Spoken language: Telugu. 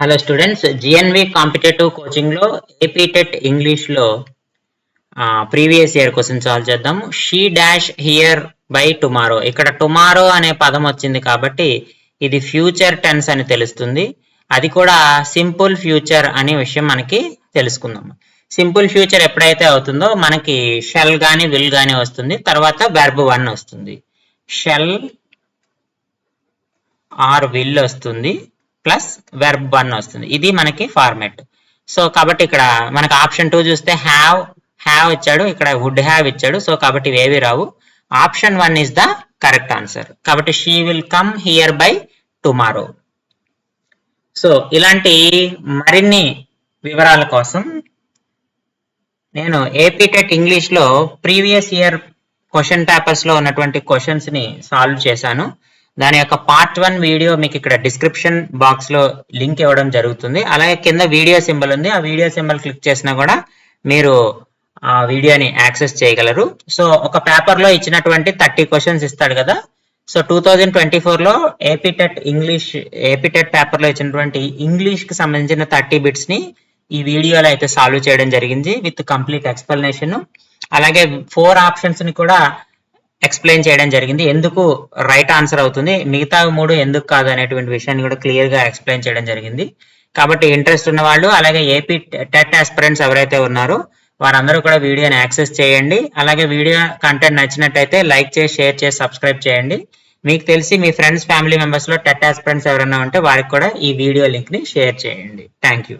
Hello students, GNV competitive coaching లో ఏపీ టెట్ ఇంగ్లీష్ లో ప్రీవియస్ ఇయర్ క్వశ్చన్ సాల్వ్ చేద్దాం. She dash here by tomorrow. ఇక్కడ టుమారో అనే పదం వచ్చింది కాబట్టి ఇది ఫ్యూచర్ టెన్స్ అని తెలుస్తుంది. అది కూడా సింపుల్ ఫ్యూచర్ అనే విషయం మనకి తెలుసుకుందాం. సింపుల్ ఫ్యూచర్ ఎప్పుడైతే అవుతుందో మనకి షెల్ గాని విల్ గాని వస్తుంది, తర్వాత వెర్బ్ 1 వస్తుంది. షెల్ ఆర్ విల్ వస్తుంది ప్లస్ వెర్బ్ 1 వస్తుంది. ఇది మనకి ఫార్మాట్. సో కాబట్టి ఇక్కడ మనకి ఆప్షన్ 2 చూస్తే హ్యావ్ ఇచ్చాడు, ఇక్కడ వుడ్ హ్యావ్ ఇచ్చాడు. సో కాబట్టి ఇవేవి రావు. Option 1 is the correct answer. కాబట్టి she will come here by tomorrow. So ఇలాంటి మరిన్ని వివరాల కోసం నేను ఏపీ టెట్ ఇంగ్లీష్ లో ప్రీవియస్ ఇయర్ క్వశ్చన్ పేపర్స్ లో ఉన్నటువంటి క్వశ్చన్స్ ని సాల్వ్ చేశాను. దాని యొక్క పార్ట్ 1 వీడియో మీకు ఇక్కడ డిస్క్రిప్షన్ బాక్స్ లో లింక్ ఇవ్వడం జరుగుతుంది. అలాగే కింద వీడియో సింబల్ ఉంది, ఆ వీడియో సింబల్ క్లిక్ చేసినా కూడా మీరు ఆ వీడియోని యాక్సెస్ చేయగలరు. సో ఒక పేపర్ లో ఇచ్చినటువంటి 30 క్వశ్చన్స్ ఇస్తాడు కదా. సో 2024 లో ఏపీ టెట్ పేపర్ లో ఇచ్చినటువంటి ఇంగ్లీష్ కి సంబంధించిన 30 బిట్స్ ని ఈ వీడియోలో అయితే సాల్వ్ చేయడం జరిగింది విత్ కంప్లీట్ ఎక్స్ప్లెనేషన్. అలాగే 4 ఆప్షన్స్ ని కూడా ఎక్స్ప్లెయిన్ చేయడం జరిగింది, ఎందుకు రైట్ ఆన్సర్ అవుతుంది, మిగతా 3 ఎందుకు కాదు అనేటువంటి విషయాన్ని కూడా క్లియర్ గా ఎక్స్ప్లెయిన్ చేయడం జరిగింది. కాబట్టి ఇంట్రెస్ట్ ఉన్న వాళ్ళు, అలాగే ఏపీ టెట్ ఆస్పిరెంట్స్ ఎవరైతే ఉన్నారో వారందరూ కూడా వీడియోని యాక్సెస్ చేయండి. అలాగే వీడియో కంటెంట్ నచ్చినట్టయితే లైక్ చేసి, షేర్ చేసి, సబ్స్క్రైబ్ చేయండి. మీకు తెలిసి మీ ఫ్రెండ్స్ ఫ్యామిలీ మెంబర్స్ లో టెట్ ఆస్పిరెంట్స్ ఎవరైనా ఉంటే వారికి కూడా ఈ వీడియో లింక్ ని షేర్ చేయండి. Thank you.